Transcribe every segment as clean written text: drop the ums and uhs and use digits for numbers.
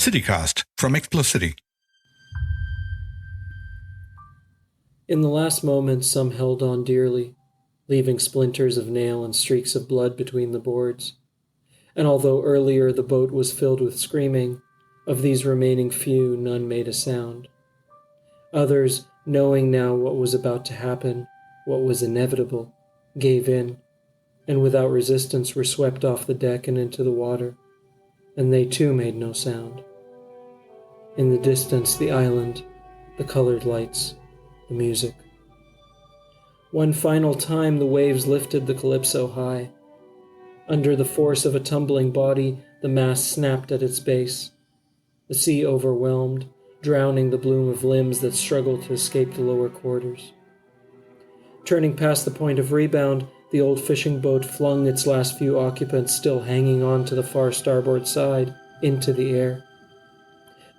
CityCast from Explocity. In the last moments, some held on dearly, leaving splinters of nail and streaks of blood between the boards. And although earlier the boat was filled with screaming, of these remaining few none made a sound. Others, knowing now what was about to happen, what was inevitable, gave in, and without resistance were swept off the deck and into the water, and they too made no sound. In the distance, the island, the colored lights, the music. One final time the waves lifted the Calypso high. Under the force of a tumbling body, the mast snapped at its base. The sea overwhelmed, drowning the bloom of limbs that struggled to escape the lower quarters. Turning past the point of rebound, the old fishing boat flung its last few occupants still hanging on to the far starboard side into the air.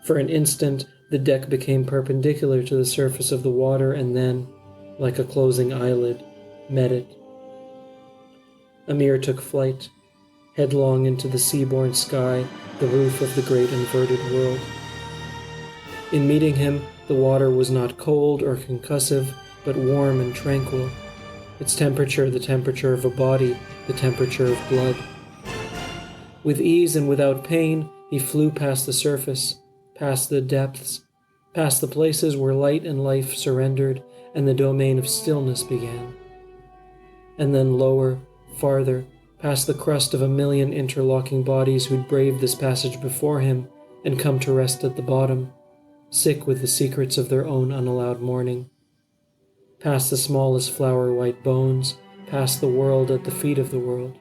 For an instant, the deck became perpendicular to the surface of the water and then, like a closing eyelid, met it. Amir took flight, headlong into the seaborne sky, the roof of the great inverted world. In meeting him, the water was not cold or concussive, but warm and tranquil, its temperature the temperature of a body, the temperature of blood. With ease and without pain, he flew past the surface, past the depths, past the places where light and life surrendered and the domain of stillness began. And then lower, farther, past the crust of a million interlocking bodies who'd braved this passage before him and come to rest at the bottom, sick with the secrets of their own unallowed mourning. Past the smallest flower-white bones, past the world at the feet of the world.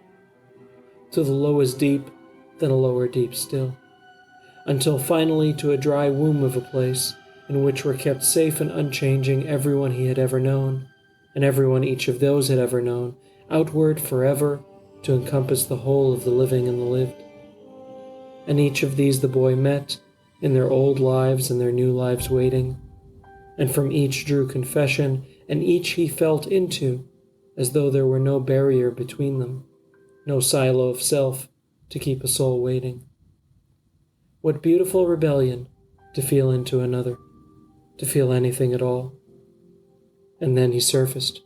To the lowest deep, then a lower deep still. Until finally to a dry womb of a place in which were kept safe and unchanging everyone he had ever known, and everyone each of those had ever known, outward forever to encompass the whole of the living and the lived. And each of these the boy met, in their old lives and their new lives waiting, and from each drew confession, and each he felt into, as though there were no barrier between them, no silo of self to keep a soul waiting. What beautiful rebellion to feel into another, to feel anything at all. And then he surfaced.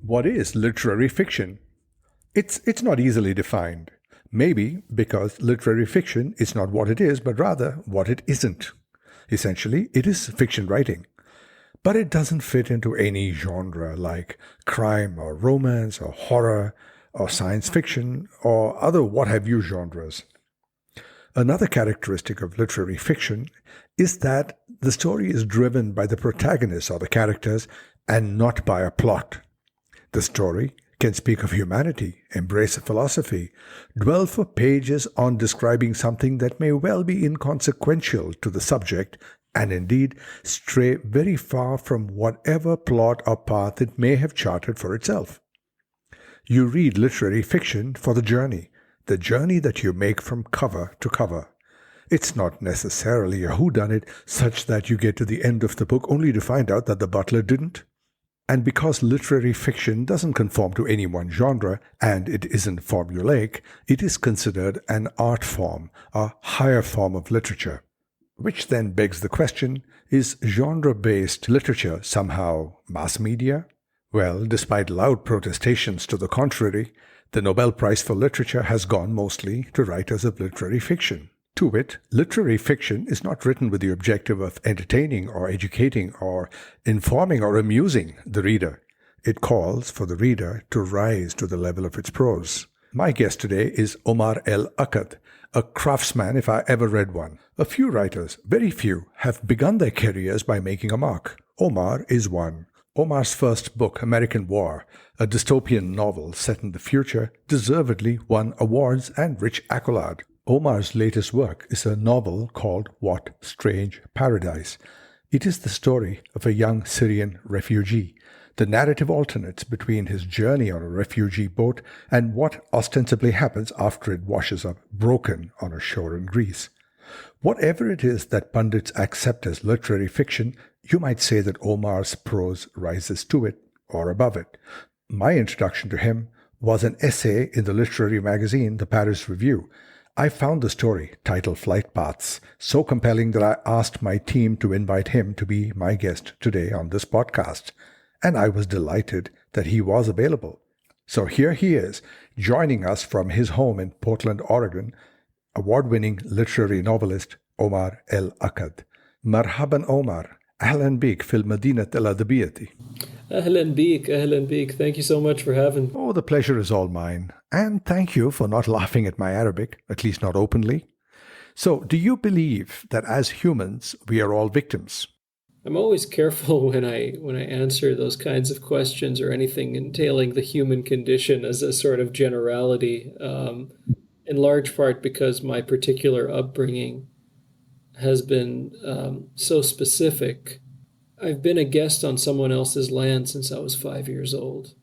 What is literary fiction? It's not easily defined. Maybe because literary fiction is not what it is, but rather what it isn't. Essentially, it is fiction writing. But it doesn't fit into any genre like crime or romance or horror or science fiction or other what-have-you genres. Another characteristic of literary fiction is that the story is driven by the protagonists or the characters and not by a plot. The story can speak of humanity, embrace a philosophy, dwell for pages on describing something that may well be inconsequential to the subject, and indeed stray very far from whatever plot or path it may have charted for itself. You read literary fiction for the journey that you make from cover to cover. It's not necessarily a whodunit such that you get to the end of the book only to find out that the butler didn't. And because literary fiction doesn't conform to any one genre, and it isn't formulaic, it is considered an art form, a higher form of literature. Which then begs the question, is genre-based literature somehow mass media? Well, despite loud protestations to the contrary, the Nobel Prize for Literature has gone mostly to writers of literary fiction. To wit, literary fiction is not written with the objective of entertaining or educating or informing or amusing the reader. It calls for the reader to rise to the level of its prose. My guest today is Omar Akkad, a craftsman if I ever read one. A few writers, very few, have begun their careers by making a mark. Omar is one. Omar's first book, American War, a dystopian novel set in the future, deservedly won awards and rich accolade. Omar's latest work is a novel called What Strange Paradise. It is the story of a young Syrian refugee. The narrative alternates between his journey on a refugee boat and what ostensibly happens after it washes up broken on a shore in Greece. Whatever it is that pundits accept as literary fiction, you might say that Omar's prose rises to it or above it. My introduction to him was an essay in the literary magazine, the Paris Review. I found the story, titled Flight Paths, so compelling that I asked my team to invite him to be my guest today on this podcast. And I was delighted that he was available. So here he is, joining us from his home in Portland, Oregon, award-winning literary novelist Omar El Akkad. Marhaban Omar, أهلا بك في المدينة الأدبية. أهلا بك. Thank you so much for having me. Oh, the pleasure is all mine. And thank you for not laughing at my Arabic, at least not openly. So, do you believe that as humans, we are all victims? I'm always careful when I answer those kinds of questions or anything entailing the human condition as a sort of generality, in large part because my particular upbringing has been so specific. I've been a guest on someone else's land since I was 5 years old.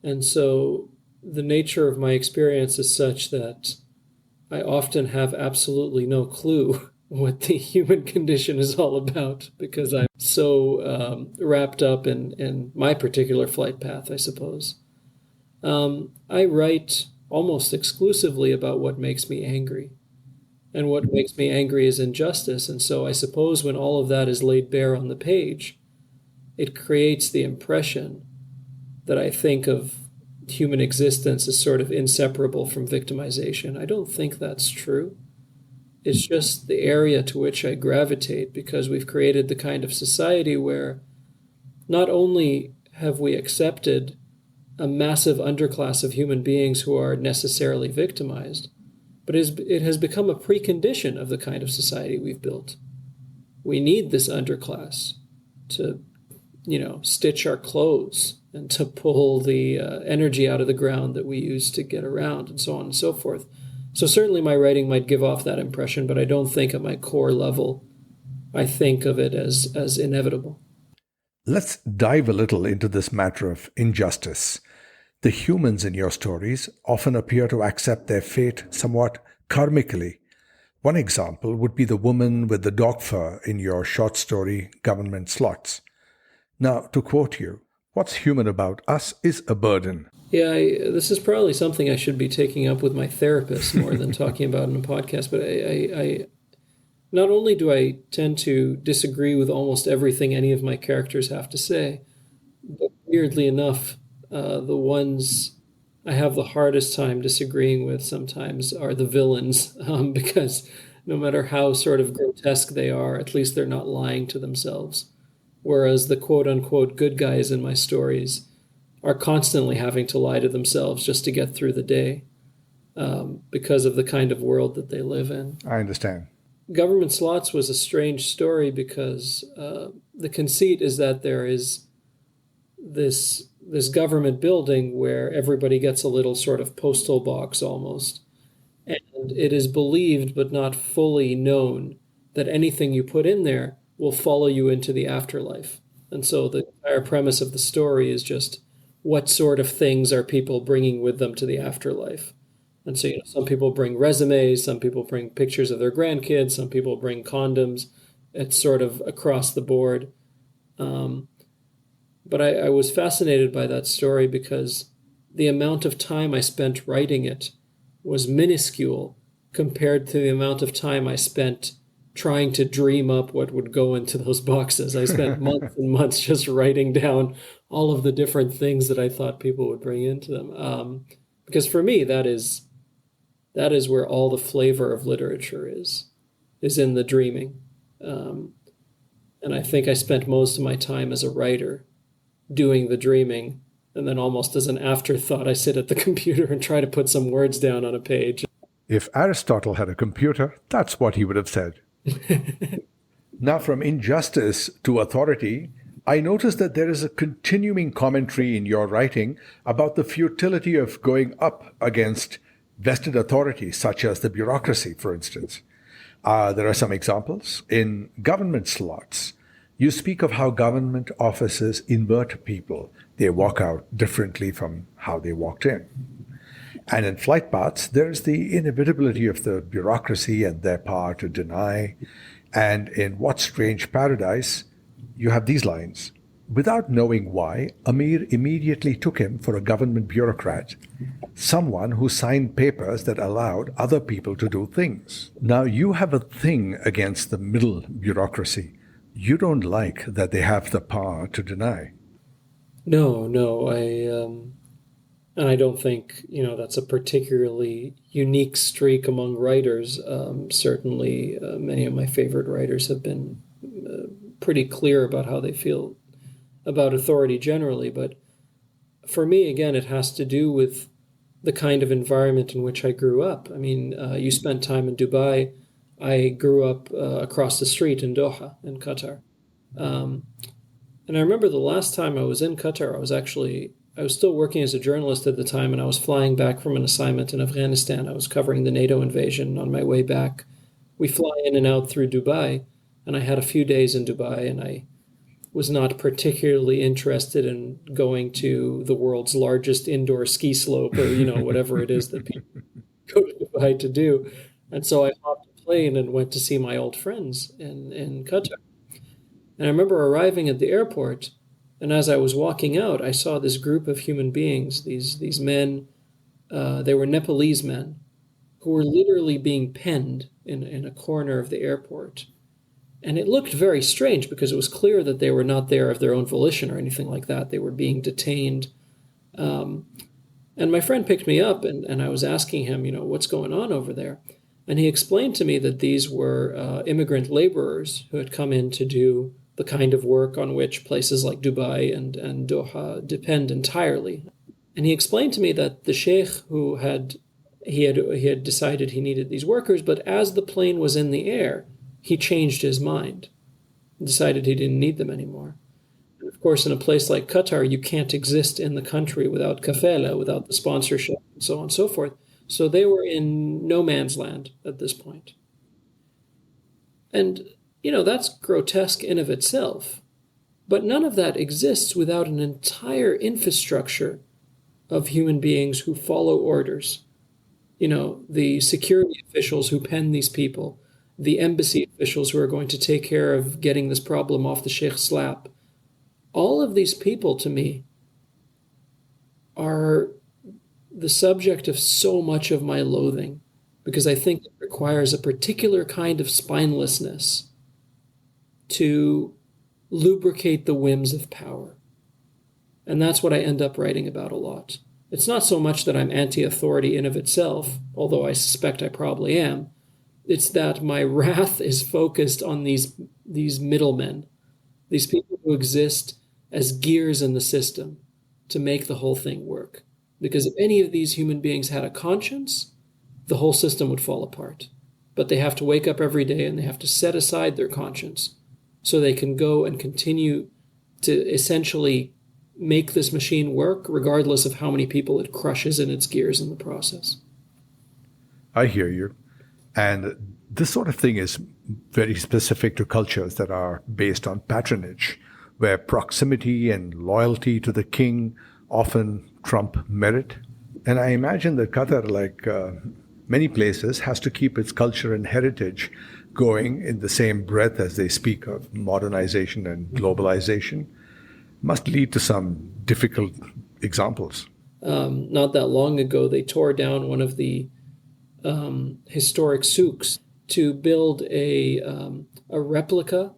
And so the nature of my experience is such that I often have absolutely no clue what the human condition is all about because I'm so wrapped up in my particular flight path, I suppose. I write almost exclusively about what makes me angry. And what makes me angry is injustice. And so I suppose when all of that is laid bare on the page, it creates the impression that I think of human existence as sort of inseparable from victimization. I don't think that's true. It's just the area to which I gravitate because we've created the kind of society where not only have we accepted a massive underclass of human beings who are necessarily victimized, but it has become a precondition of the kind of society we've built. We need this underclass to, stitch our clothes and to pull the energy out of the ground that we use to get around and so on and so forth. So certainly my writing might give off that impression, but I don't think at my core level, I think of it as inevitable. Let's dive a little into this matter of injustice. The humans in your stories often appear to accept their fate somewhat karmically. One example would be the woman with the dog fur in your short story, Government Slots. Now, to quote you, what's human about us is a burden. Yeah, this is probably something I should be taking up with my therapist more than talking about in a podcast, but I not only do I tend to disagree with almost everything any of my characters have to say, but weirdly enough, the ones I have the hardest time disagreeing with sometimes are the villains, because no matter how sort of grotesque they are, at least they're not lying to themselves. Whereas the quote-unquote good guys in my stories are constantly having to lie to themselves just to get through the day because of the kind of world that they live in. I understand. Government Slots was a strange story because the conceit is that there is this government building where everybody gets a little sort of postal box almost. And it is believed but not fully known that anything you put in there will follow you into the afterlife. And so the entire premise of the story is just what sort of things are people bringing with them to the afterlife. And so, some people bring resumes, some people bring pictures of their grandkids, some people bring condoms. It's sort of across the board. But I was fascinated by that story because the amount of time I spent writing it was minuscule compared to the amount of time I spent trying to dream up what would go into those boxes. I spent months and months just writing down all of the different things that I thought people would bring into them. Because for me, that is where all the flavor of literature is in the dreaming. And I think I spent most of my time as a writer doing the dreaming, and then almost as an afterthought, I sit at the computer and try to put some words down on a page. If Aristotle had a computer, that's what he would have said. Now, from injustice to authority, I notice that there is a continuing commentary in your writing about the futility of going up against vested authority, such as the bureaucracy, for instance. There are some examples. In Government Slots, you speak of how government offices invert people. They walk out differently from how they walked in. And in Flight Paths, there's the inevitability of the bureaucracy and their power to deny. And in What Strange Paradise, you have these lines. Without knowing why, Amir immediately took him for a government bureaucrat, someone who signed papers that allowed other people to do things. Now, you have a thing against the middle bureaucracy. You don't like that they have the power to deny. No, and I don't think, that's a particularly unique streak among writers. Certainly, many of my favorite writers have been pretty clear about how they feel about authority generally. But for me, again, it has to do with the kind of environment in which I grew up. I mean, you spent time in Dubai. I grew up across the street in Doha, in Qatar. And I remember the last time I was in Qatar, I was still working as a journalist at the time, and I was flying back from an assignment in Afghanistan. I was covering the NATO invasion. On my way back, we fly in and out through Dubai, and I had a few days in Dubai, and I was not particularly interested in going to the world's largest indoor ski slope or, whatever it is that people go to Dubai to do. And so I hopped a plane and went to see my old friends in Qatar. And I remember arriving at the airport, and as I was walking out, I saw this group of human beings, these men, they were Nepalese men, who were literally being penned in a corner of the airport. And it looked very strange because it was clear that they were not there of their own volition or anything like that. They were being detained. And my friend picked me up, and I was asking him, what's going on over there? And he explained to me that these were immigrant laborers who had come in to do the kind of work on which places like Dubai and Doha depend entirely. And he explained to me that the sheikh he had decided he needed these workers, but as the plane was in the air, he changed his mind, decided he didn't need them anymore. And of course, in a place like Qatar, you can't exist in the country without kafala, without the sponsorship, and so on and so forth. So they were in no man's land at this point. And, that's grotesque in of itself. But none of that exists without an entire infrastructure of human beings who follow orders. The security officials who pen these people, the embassy officials who are going to take care of getting this problem off the sheikh's lap. All of these people, to me, are the subject of so much of my loathing, because I think it requires a particular kind of spinelessness to lubricate the whims of power. And that's what I end up writing about a lot. It's not so much that I'm anti-authority in of itself, although I suspect I probably am. It's that my wrath is focused on these middlemen, these people who exist as gears in the system to make the whole thing work. Because if any of these human beings had a conscience, the whole system would fall apart. But they have to wake up every day and they have to set aside their conscience so they can go and continue to essentially make this machine work regardless of how many people it crushes in its gears in the process. I hear you. And this sort of thing is very specific to cultures that are based on patronage, where proximity and loyalty to the king often trump merit. And I imagine that Qatar, like many places, has to keep its culture and heritage going in the same breath as they speak of modernization and globalization. Must lead to some difficult examples. Not that long ago, they tore down one of the historic souks to build a replica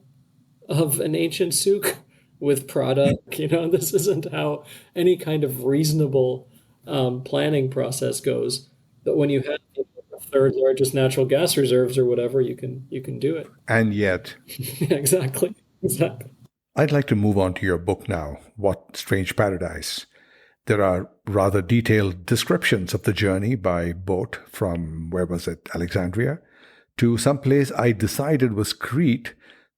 of an ancient souk with Prada. This isn't how any kind of reasonable planning process goes. But when you have the third largest natural gas reserves or whatever, you can do it. And yet, yeah, exactly. I'd like to move on to your book now, What Strange Paradise. There are rather detailed descriptions of the journey by boat from, where was it, Alexandria, to some place I decided was Crete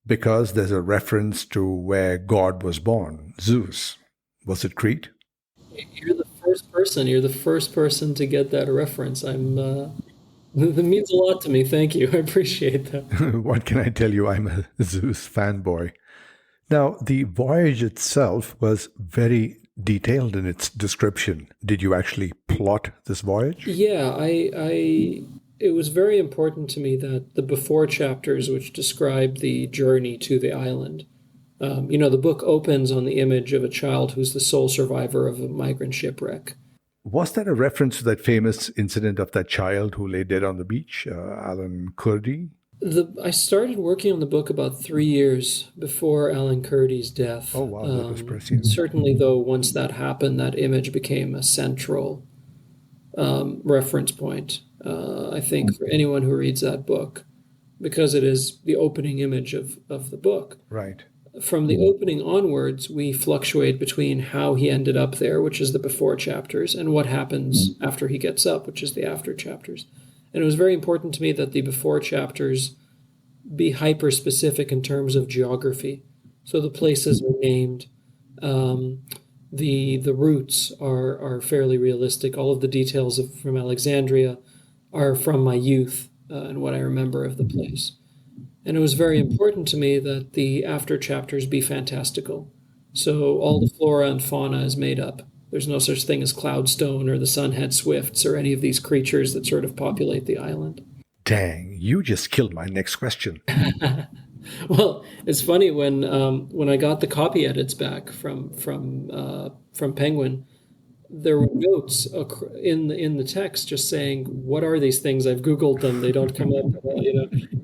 because there's a reference to where God was born, Zeus. Was it Crete? You're the first person to get that reference. That means a lot to me. Thank you. I appreciate that. What can I tell you? I'm a Zeus fanboy. Now, the voyage itself was very detailed in its description. Did you actually plot this voyage? Yeah, it was very important to me that the before chapters, which describe the journey to the island, The book opens on the image of a child who's the sole survivor of a migrant shipwreck. Was that a reference to that famous incident of that child who lay dead on the beach, Alan Kurdi? I started working on the book about 3 years before Alan Kurdi's death. Oh, wow, that was prescient. Certainly, though, once that happened, that image became a central reference point, I think, for anyone who reads that book, because it is the opening image of the book. Right. From the opening onwards, we fluctuate between how he ended up there, which is the before chapters, and what happens after he gets up, which is the after chapters. And it was very important to me that the before chapters be hyper-specific in terms of geography. So the places are named. The routes are fairly realistic. All of the details from Alexandria are from my youth and what I remember of the place. And it was very important to me that the after chapters be fantastical. So all the flora and fauna is made up. There's no such thing as cloudstone or the sunhead swifts or any of these creatures that sort of populate the island. Dang, you just killed my next question. Well, it's funny when I got the copy edits back from Penguin, there were notes in the text just saying, "What are these things? I've Googled them. They don't come up."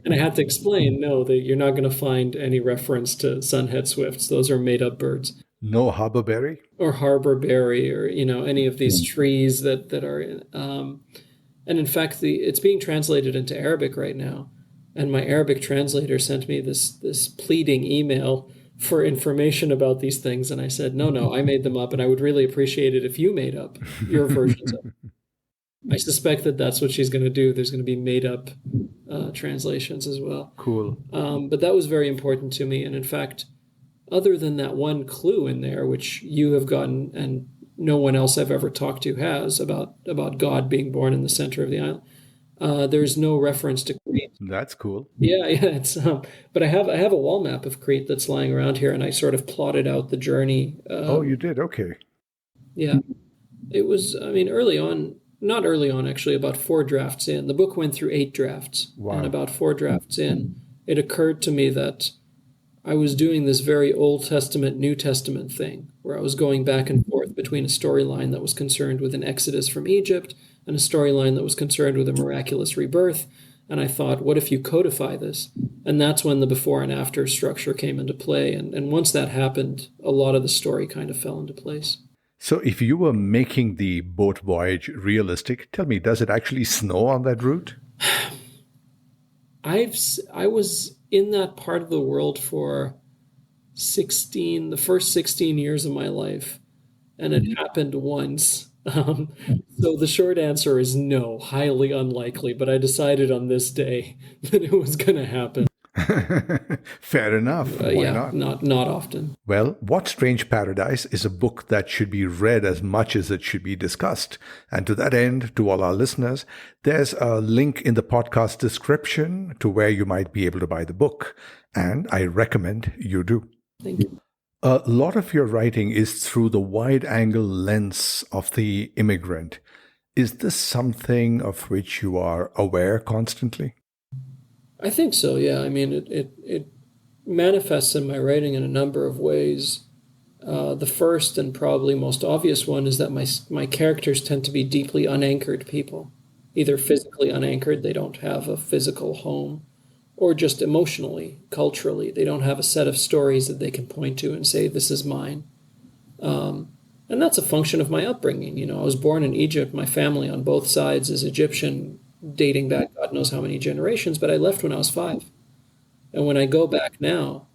And I had to explain, no, that you're not going to find any reference to sunhead swifts. Those are made up birds. No harborberry? Or harborberry, or any of these trees that are. And in fact, it's being translated into Arabic right now. And my Arabic translator sent me this pleading email for information about these things. And I said, no, I made them up, and I would really appreciate it if you made up your versions of them. I suspect that's what she's going to do. There's going to be made up translations as well. Cool. But that was very important to me. And in fact, other than that one clue in there, which you have gotten and no one else I've ever talked to has, about God being born in the center of the island, there's no reference to Crete. That's cool. Yeah. It's but I have a wall map of Crete that's lying around here, and I sort of plotted out the journey. Oh, you did? Okay. Yeah. It was, early on, not early on, actually, about 4 drafts in. The book went through 8 drafts. Wow. And about 4 drafts in, it occurred to me that I was doing this very Old Testament, New Testament thing, where I was going back and forth between a storyline that was concerned with an exodus from Egypt and a storyline that was concerned with a miraculous rebirth. And I thought, what if you codify this? And that's when the before and after structure came into play. And once that happened, a lot of the story kind of fell into place. So if you were making the boat voyage realistic, tell me, does it actually snow on that route? I was in that part of the world for the first 16 years of my life, and it happened once. So the short answer is no, highly unlikely, but I decided on this day that it was going to happen. Fair enough. Why not? Not often. Well, What Strange Paradise is a book that should be read as much as it should be discussed. And to that end, to all our listeners, there's a link in the podcast description to where you might be able to buy the book. And I recommend you do. Thank you. A lot of your writing is through the wide-angle lens of the immigrant. Is this something of which you are aware constantly? I think so, yeah. It manifests in my writing in a number of ways. The first and probably most obvious one is that my characters tend to be deeply unanchored people, either physically unanchored, they don't have a physical home, or just emotionally, culturally, they don't have a set of stories that they can point to and say, this is mine. And that's a function of my upbringing. I was born in Egypt. My family on both sides is Egyptian, dating back God knows how many generations, but I left when I was 5. And when I go back now,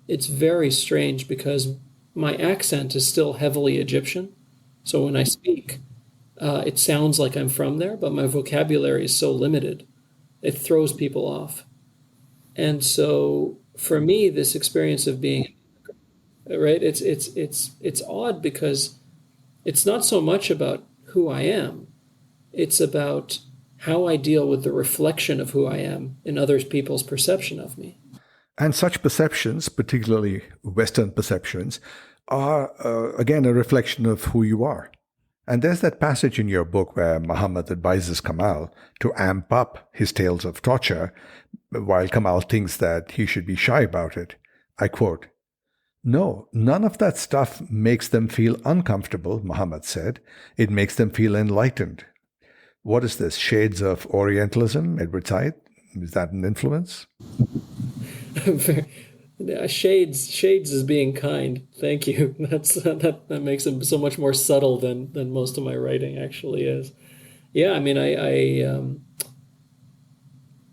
it's very strange because my accent is still heavily Egyptian. So when I speak, it sounds like I'm from there, but my vocabulary is so limited, it throws people off. And so for me, this experience of being, right, it's odd because it's not so much about who I am. It's about how I deal with the reflection of who I am in other people's perception of me. And such perceptions, particularly Western perceptions, are, again, a reflection of who you are. And there's that passage in your book where Muhammad advises Kamal to amp up his tales of torture, while Kamal thinks that he should be shy about it. I quote, No, none of that stuff makes them feel uncomfortable, Muhammad said. It makes them feel enlightened. What is this? Shades of Orientalism, Edward Said? Is that an influence? Shades is being kind. Thank you. That makes it so much more subtle than most of my writing actually is. Yeah, I mean, I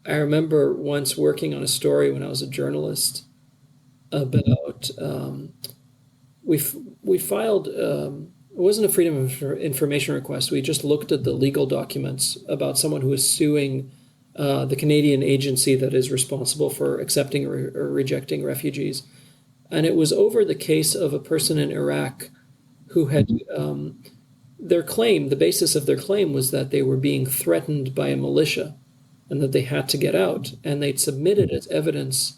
remember once working on a story when I was a journalist about we filed it wasn't a freedom of information request. We just looked at the legal documents about someone who is suing the Canadian agency that is responsible for accepting or rejecting refugees, and it was over the case of a person in Iraq who had the basis of their claim was that they were being threatened by a militia and that they had to get out, and they'd submitted as evidence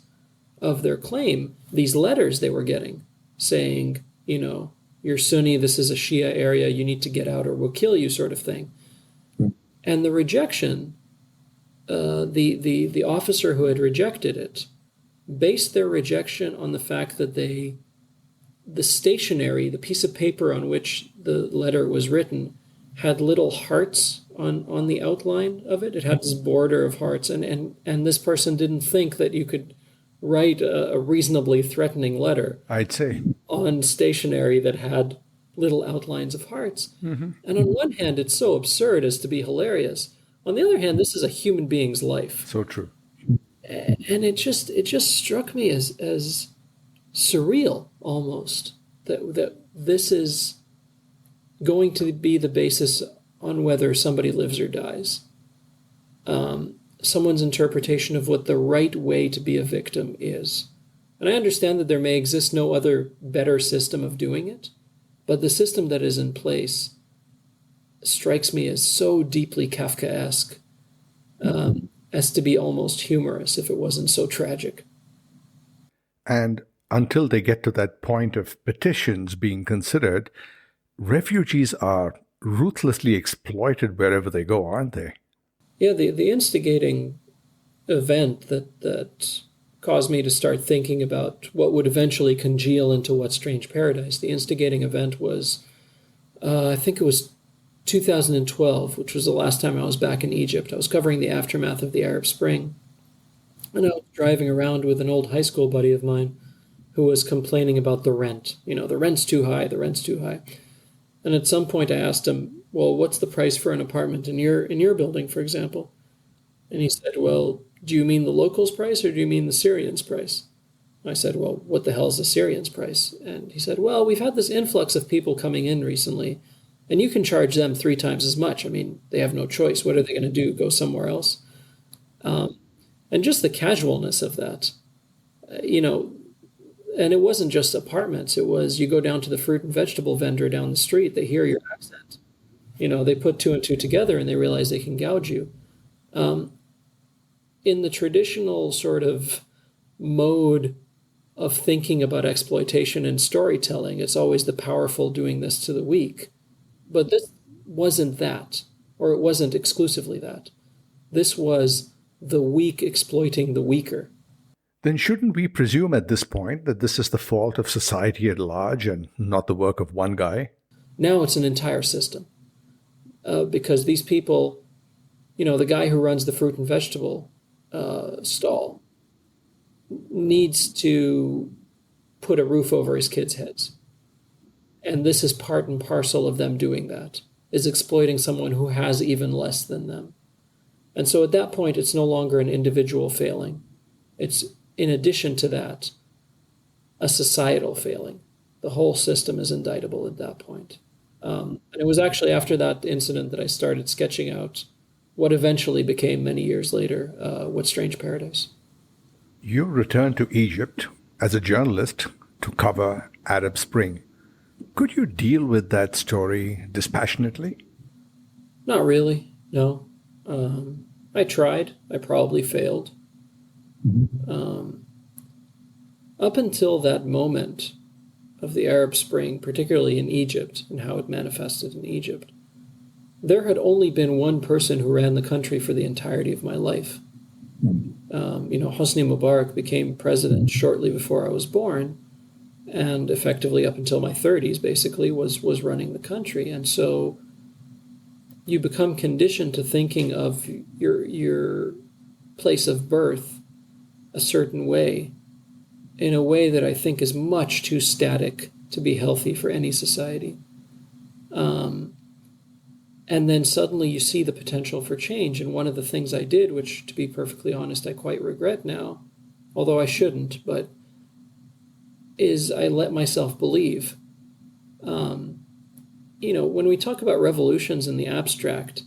of their claim these letters they were getting saying, you're Sunni, this is a Shia area, you need to get out or we'll kill you, sort of thing. And the rejection, the officer who had rejected it based their rejection on the fact that the stationery, the piece of paper on which the letter was written, had little hearts on the outline of it. It had this border of hearts, and this person didn't think that you could write a reasonably threatening letter, I'd say, on stationery that had little outlines of hearts. Mm-hmm. And on one hand, it's so absurd as to be hilarious. On the other hand, this is a human being's life. So true. And it just struck me as surreal almost that this is going to be the basis on whether somebody lives or dies. Someone's interpretation of what the right way to be a victim is. And I understand that there may exist no other better system of doing it, but the system that is in place strikes me as so deeply Kafkaesque as to be almost humorous if it wasn't so tragic. And until they get to that point of petitions being considered, refugees are ruthlessly exploited wherever they go, aren't they? Yeah, the instigating event that caused me to start thinking about what would eventually congeal into What Strange Paradise, the instigating event was, I think it was 2012, which was the last time I was back in Egypt. I was covering the aftermath of the Arab Spring. And I was driving around with an old high school buddy of mine who was complaining about the rent. The rent's too high, the rent's too high. And at some point I asked him, well, what's the price for an apartment in your building, for example? And he said, well, do you mean the locals' price or do you mean the Syrians' price? I said, well, what the hell is the Syrians' price? And he said, well, we've had this influx of people coming in recently, and you can charge them 3 times as much. I mean, they have no choice. What are they going to do? Go somewhere else? And just the casualness of that, and it wasn't just apartments. It was you go down to the fruit and vegetable vendor down the street, they hear your accent. They put 2 and 2 together and they realize they can gouge you. In the traditional sort of mode of thinking about exploitation and storytelling, it's always the powerful doing this to the weak. But this wasn't that, or it wasn't exclusively that. This was the weak exploiting the weaker. Then shouldn't we presume at this point that this is the fault of society at large and not the work of one guy? Now it's an entire system. Because these people, the guy who runs the fruit and vegetable stall needs to put a roof over his kids' heads. And this is part and parcel of them doing that, is exploiting someone who has even less than them. And so at that point, it's no longer an individual failing. It's, in addition to that, a societal failing. The whole system is indictable at that point. And it was actually after that incident that I started sketching out what eventually became, many years later, What Strange Paradise. You returned to Egypt as a journalist to cover Arab Spring. Could you deal with that story dispassionately? Not really, no. I tried. I probably failed. Up until that moment of the Arab Spring, particularly in Egypt and how it manifested in Egypt, there had only been one person who ran the country for the entirety of my life. Hosni Mubarak became president shortly before I was born, and effectively up until my 30s, basically, was running the country. And so you become conditioned to thinking of your place of birth a certain way, in a way that I think is much too static to be healthy for any society. And then suddenly you see the potential for change. And one of the things I did, which, to be perfectly honest, I quite regret now, although I shouldn't, but is I let myself believe. When we talk about revolutions in the abstract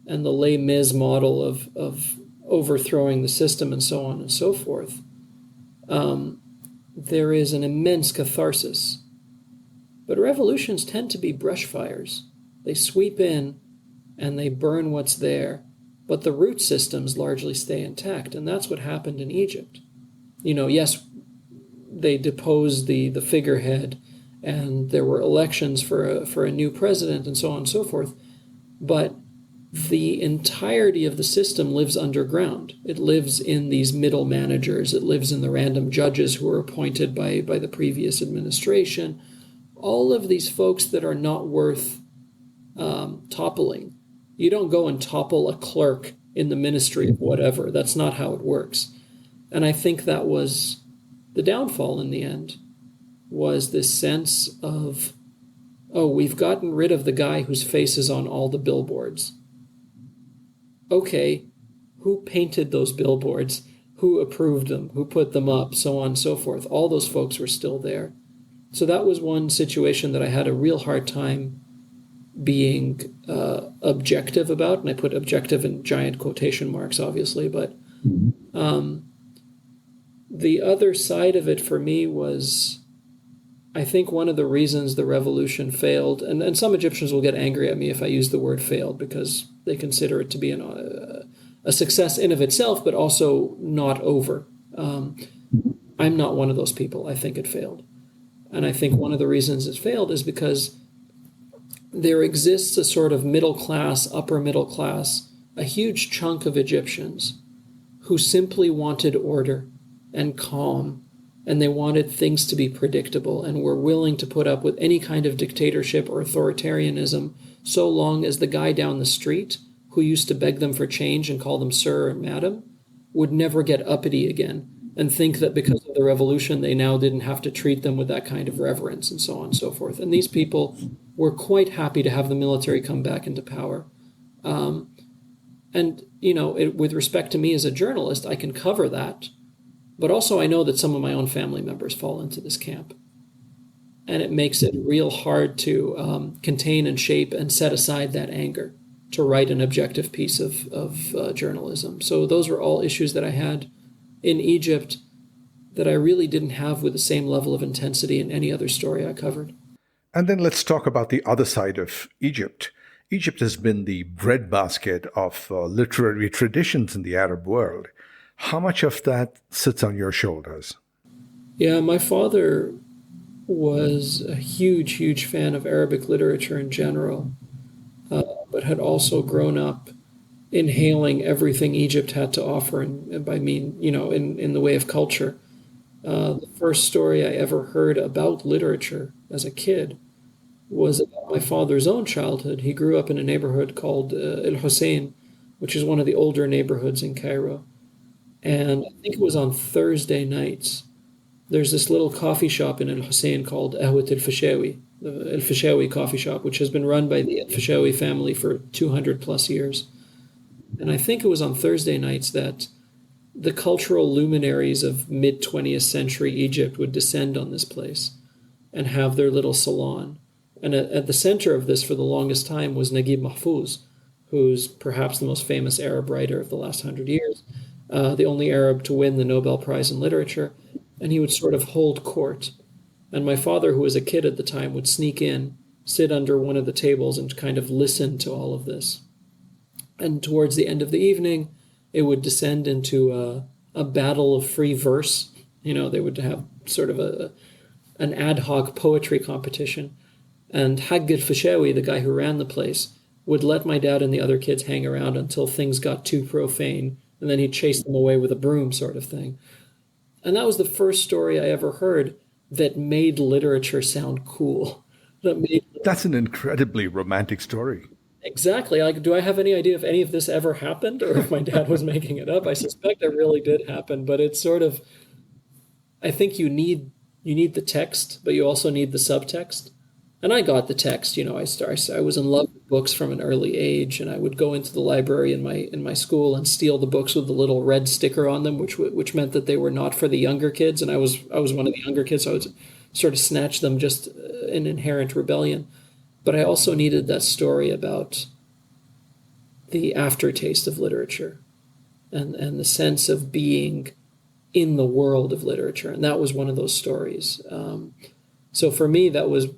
and the Les Mis model of overthrowing the system and so on and so forth, there is an immense catharsis. But revolutions tend to be brush fires. They sweep in and they burn what's there, but the root systems largely stay intact. And that's what happened in Egypt. Yes, they deposed the figurehead, and there were elections for a new president and so on and so forth, but the entirety of the system lives underground. It lives in these middle managers. It lives in the random judges who were appointed by the previous administration. All of these folks that are not worth toppling. You don't go and topple a clerk in the ministry of whatever. That's not how it works. And I think that was the downfall in the end, was this sense of, oh, we've gotten rid of the guy whose face is on all the billboards. Okay, who painted those billboards? Who approved them? Who put them up? So on and so forth. All those folks were still there. So that was one situation that I had a real hard time being objective about, and I put objective in giant quotation marks, obviously, but the other side of it for me was, I think one of the reasons the revolution failed, and some Egyptians will get angry at me if I use the word failed, because they consider it to be a success in of itself, but also not over. I'm not one of those people. I think it failed. And I think one of the reasons it failed is because there exists a sort of middle class, upper middle class, a huge chunk of Egyptians who simply wanted order and calm, and they wanted things to be predictable and were willing to put up with any kind of dictatorship or authoritarianism so long as the guy down the street who used to beg them for change and call them sir or madam would never get uppity again and think that because of the revolution they now didn't have to treat them with that kind of reverence and so on and so forth. And these people were quite happy to have the military come back into power. With respect to me as a journalist, I can cover that. But also I know that some of my own family members fall into this camp. And it makes it real hard to contain and shape and set aside that anger to write an objective piece of journalism. So those were all issues that I had in Egypt that I really didn't have with the same level of intensity in any other story I covered. And then let's talk about the other side of Egypt. Egypt has been the breadbasket of literary traditions in the Arab world. How much of that sits on your shoulders? Yeah, my father was a huge, huge fan of Arabic literature in general, but had also grown up inhaling everything Egypt had to offer, and by mean, in the way of culture. The first story I ever heard about literature as a kid was about my father's own childhood. He grew up in a neighborhood called El Hussein, which is one of the older neighborhoods in Cairo. And I think it was on Thursday nights. There's this little coffee shop in El Hussein called Ahwat El Fishawi, the El Fishawi coffee shop, which has been run by the El Fishawi family for 200 plus years. And I think it was on Thursday nights that the cultural luminaries of mid-20th century Egypt would descend on this place and have their little salon. And at the center of this for the longest time was Naguib Mahfouz, who's perhaps the most famous Arab writer of the last 100 years, the only Arab to win the Nobel Prize in Literature. And he would sort of hold court. And my father, who was a kid at the time, would sneak in, sit under one of the tables and kind of listen to all of this. And towards the end of the evening, it would descend into a battle of free verse. They would have sort of an ad hoc poetry competition. And Hagg al-Fishawi, the guy who ran the place, would let my dad and the other kids hang around until things got too profane, and then he'd chase them away with a broom sort of thing. And that was the first story I ever heard that made literature sound cool. That made That's an incredibly romantic story. Exactly. Like, do I have any idea if any of this ever happened or if my dad was making it up? I suspect it really did happen, but it's sort of, I think you need the text, but you also need the subtext. And I got the text. I was in love with books from an early age, and I would go into the library in my school and steal the books with the little red sticker on them, which meant that they were not for the younger kids, and I was one of the younger kids, so I would sort of snatch them just in inherent rebellion. But I also needed that story about the aftertaste of literature and the sense of being in the world of literature. And that was one of those stories. So for me, that was,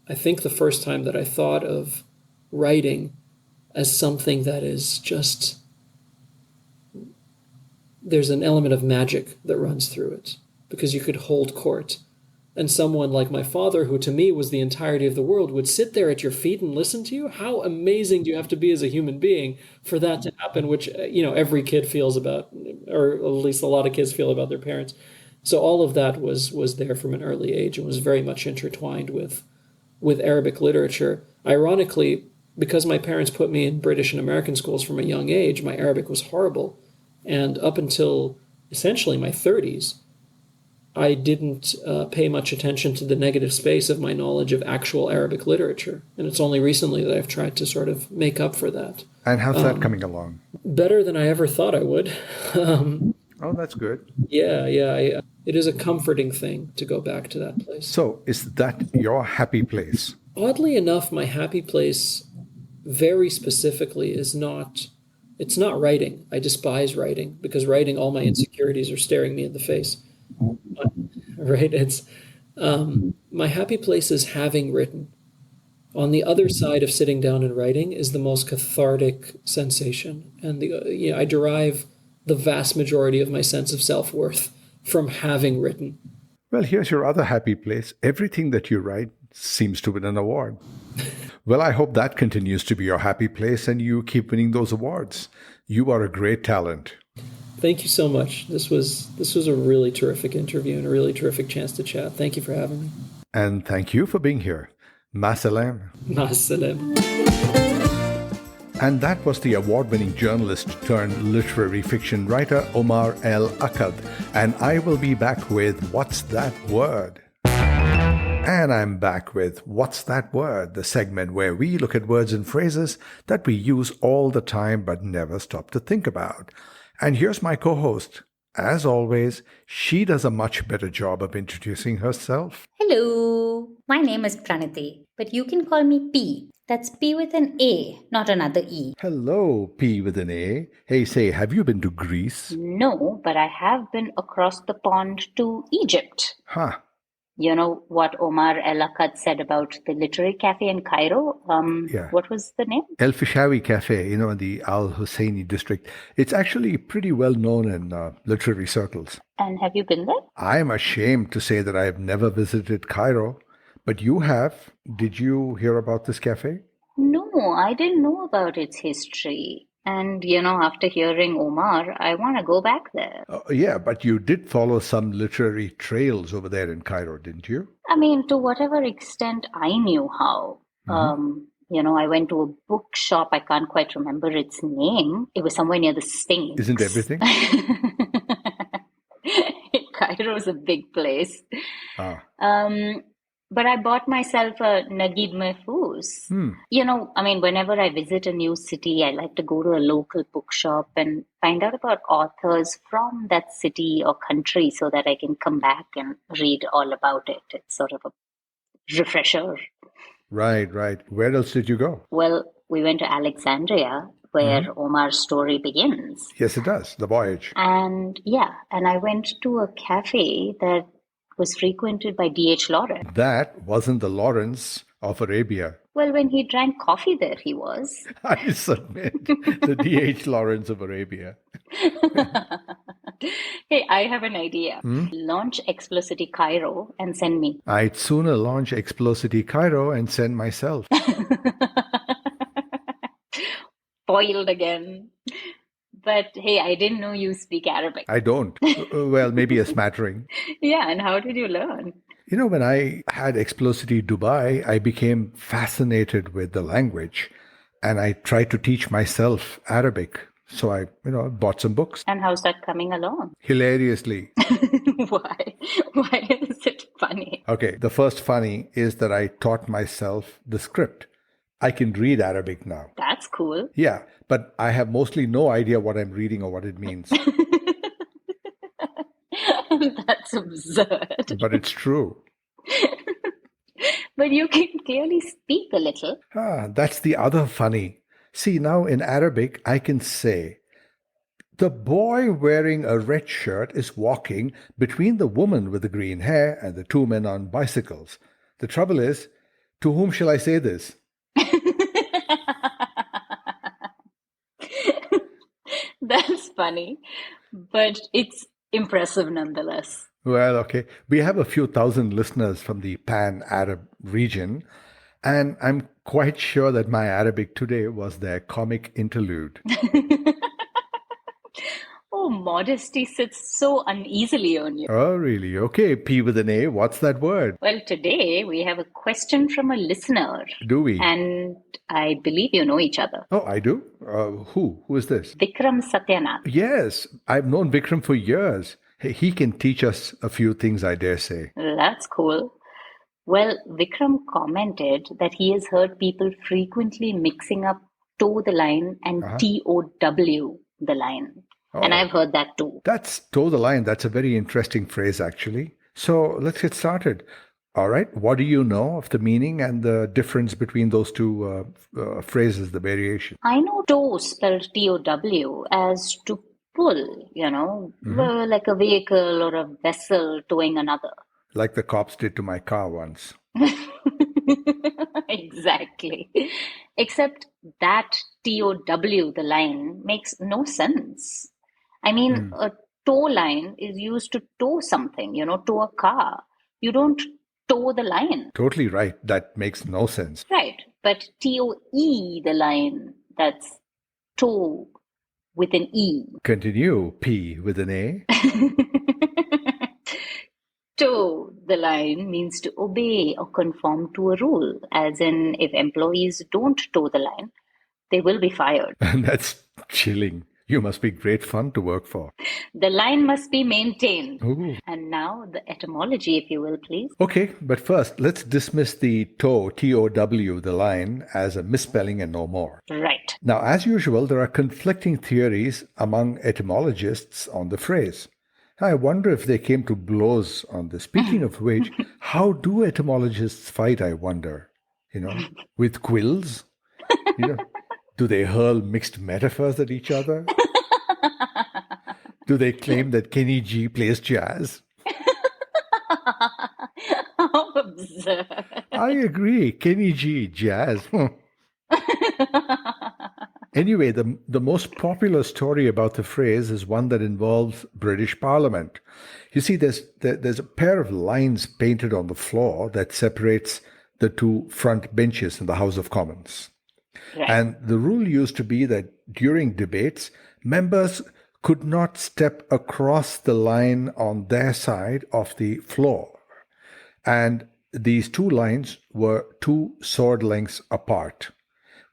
I think, the first time that I thought of writing as something that is just, there's an element of magic that runs through it because you could hold court. And someone like my father, who to me was the entirety of the world, would sit there at your feet and listen to you. How amazing do you have to be as a human being for that to happen, which, every kid feels about, or at least a lot of kids feel about their parents. So all of that was there from an early age and was very much intertwined with Arabic literature. Ironically, because my parents put me in British and American schools from a young age, my Arabic was horrible. And up until essentially my 30s, I didn't pay much attention to the negative space of my knowledge of actual Arabic literature. And it's only recently that I've tried to sort of make up for that. And how's that coming along? Better than I ever thought I would. Oh, that's good. Yeah. It is a comforting thing to go back to that place. So is that your happy place? Oddly enough, my happy place very specifically it's not writing. I despise writing because writing, all my insecurities are staring me in the face. Right? It's my happy place is having written. On the other side of sitting down and writing is the most cathartic sensation, and I derive the vast majority of my sense of self-worth from having written. Well, here's your other happy place. Everything that you write seems to win an award. Well, I hope that continues to be your happy place and you keep winning those awards. You are a great talent. Thank you so much. This was a really terrific interview and a really terrific chance to chat. Thank you for having me. And thank you for being here. Ma salam. Ma salam. And that was the award-winning journalist turned literary fiction writer Omar El Akkad. And I will be back with What's That Word? And I'm back with What's That Word? The segment where we look at words and phrases that we use all the time but never stop to think about. And here's my co-host. As always, she does a much better job of introducing herself. Hello, my name is Pranati, but you can call me P. That's P with an A, not another E. Hello, P with an A. Hey, say, have you been to Greece? No, but I have been across the pond to Egypt. Huh. You know what Omar El Akkad said about the literary cafe in Cairo? Yeah. What was the name? El Fishawi Cafe, in the Al Husseini district. It's actually pretty well known in literary circles. And have you been there? I'm ashamed to say that I have never visited Cairo, but you have. Did you hear about this cafe? No, I didn't know about its history. And, after hearing Omar, I want to go back there. Yeah, but you did follow some literary trails over there in Cairo, didn't you? I mean, to whatever extent I knew how. I went to a bookshop. I can't quite remember its name. It was somewhere near the Sphinx. Isn't everything? Cairo is a big place. Ah. But I bought myself a Naguib Mahfouz. Whenever I visit a new city, I like to go to a local bookshop and find out about authors from that city or country so that I can come back and read all about it. It's sort of a refresher. Right. Where else did you go? Well, we went to Alexandria, where Omar's story begins. Yes, it does. The voyage. And I went to a cafe that was frequented by D.H. Lawrence. That wasn't the Lawrence of Arabia. Well, when he drank coffee there, he was. I submit. The D.H. Lawrence of Arabia. Hey, I have an idea. Launch Explocity Cairo and send me. I'd sooner launch Explocity Cairo and send myself. Foiled again. But hey, I didn't know you speak Arabic. I don't. Well, maybe a smattering. Yeah, and how did you learn? When I had Explocity Dubai, I became fascinated with the language and I tried to teach myself Arabic. So I, bought some books. And how's that coming along? Hilariously. Why? Why is it funny? Okay, the first funny is that I taught myself the script. I can read Arabic now. That's cool. Yeah, but I have mostly no idea what I'm reading or what it means. That's absurd. But it's true. But you can clearly speak a little. That's the other funny. See, now in Arabic, I can say, the boy wearing a red shirt is walking between the woman with the green hair and the two men on bicycles. The trouble is, to whom shall I say this? That's funny, but it's impressive nonetheless. Well, okay. We have a few thousand listeners from the Pan-Arab region, and I'm quite sure that my Arabic today was their comic interlude. Oh, modesty sits so uneasily on you. Oh, really? Okay, P with an A, what's that word? Well, today we have a question from a listener. Do we? And I believe you know each other. Oh, I do? Who? Who is this? Vikram Satyanath. Yes, I've known Vikram for years. He can teach us a few things, I dare say. That's cool. Well, Vikram commented that he has heard people frequently mixing up toe the line and TOW the line. Oh, and I've heard that too. That's toe the line. That's a very interesting phrase, actually. So let's get started. All right. What do you know of the meaning and the difference between those two phrases, the variation? I know toe spelled TOW as to pull, like a vehicle or a vessel towing another. Like the cops did to my car once. Exactly. Except that TOW, the line, makes no sense. I mean, a tow line is used to tow something, tow a car. You don't tow the line. Totally right. That makes no sense. Right. But TOE, the line, that's tow with an E. Continue, P with an A. Toe the line means to obey or conform to a rule, as in if employees don't toe the line, they will be fired. That's chilling. You must be great fun to work for. The line must be maintained. Ooh. And now the etymology, if you will, please. Okay, but first, let's dismiss the toe, T-O-W, the line, as a misspelling and no more. Right. Now, as usual, there are conflicting theories among etymologists on the phrase. I wonder if they came to blows on this. Speaking of which, how do etymologists fight, I wonder? With quills? Do they hurl mixed metaphors at each other? Do they claim that Kenny G plays jazz? How absurd. I agree. Kenny G, jazz. Anyway, the most popular story about the phrase is one that involves British Parliament. You see, there's a pair of lines painted on the floor that separates the two front benches in the House of Commons. Right. And the rule used to be that during debates, members could not step across the line on their side of the floor. And these two lines were 2 sword lengths apart.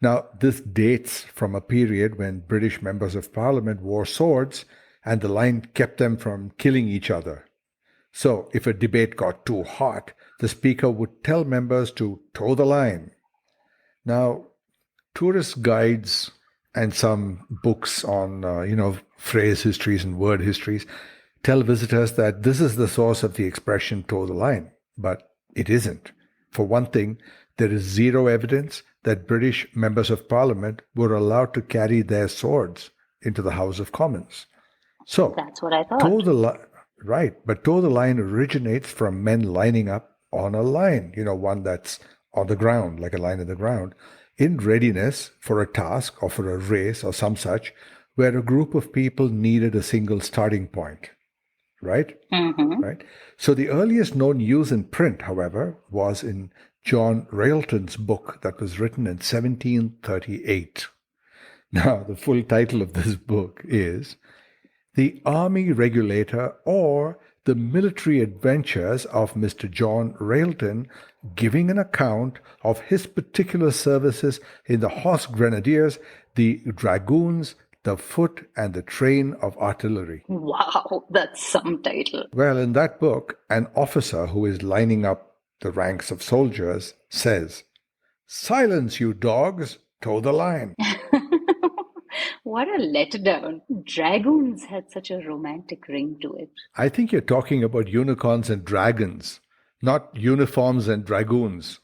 Now, this dates from a period when British members of Parliament wore swords and the line kept them from killing each other. So, if a debate got too hot, the speaker would tell members to toe the line. Now, tourist guides and some books on, phrase histories and word histories tell visitors that this is the source of the expression toe the line. But it isn't. For one thing, there is zero evidence that British members of Parliament were allowed to carry their swords into the House of Commons. So, that's what I thought. Toe the line originates from men lining up on a line, one that's on the ground, like a line in the ground, in readiness for a task or for a race or some such, where a group of people needed a single starting point. Right? Mm-hmm. Right. So the earliest known use in print, however, was in John Railton's book that was written in 1738. Now, the full title of this book is The Army Regulator or the military adventures of Mr. John Railton, giving an account of his particular services in the Horse Grenadiers, the Dragoons, the Foot, and the Train of Artillery. Wow, that's some title. Well, in that book, an officer who is lining up the ranks of soldiers says, "Silence, you dogs, toe the line." What a letdown. Dragoons had such a romantic ring to it. I think you're talking about unicorns and dragons, not uniforms and dragoons.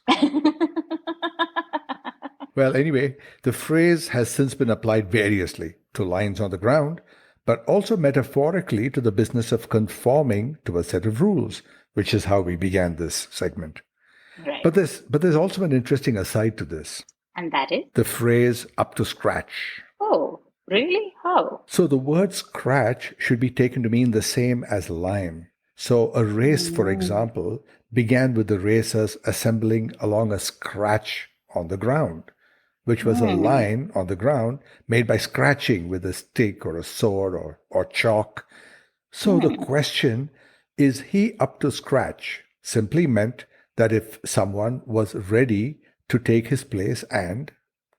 Well, anyway, the phrase has since been applied variously to lines on the ground, but also metaphorically to the business of conforming to a set of rules, which is how we began this segment. Right. But there's also an interesting aside to this. And that is? The phrase "up to scratch." Oh, really? How? So the word scratch should be taken to mean the same as line. So a race, for example, began with the racers assembling along a scratch on the ground, which was a line on the ground made by scratching with a stick or a sword or chalk. So the question, "Is he up to scratch?" simply meant that if someone was ready to take his place and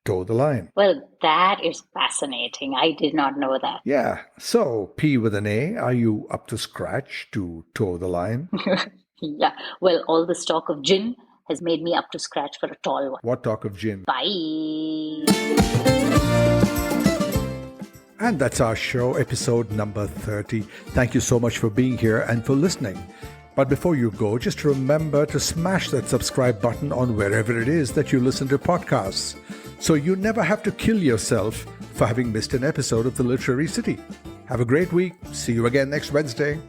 toe the line. Well, that is fascinating. I did not know that. Yeah. So, P with an A, are you up to scratch to toe the line? Yeah. Well, all this talk of gin has made me up to scratch for a tall one. What talk of gin? Bye. And that's our show, episode number 30. Thank you so much for being here and for listening. But before you go, just remember to smash that subscribe button on wherever it is that you listen to podcasts, so you never have to kill yourself for having missed an episode of The Literary City. Have a great week. See you again next Wednesday.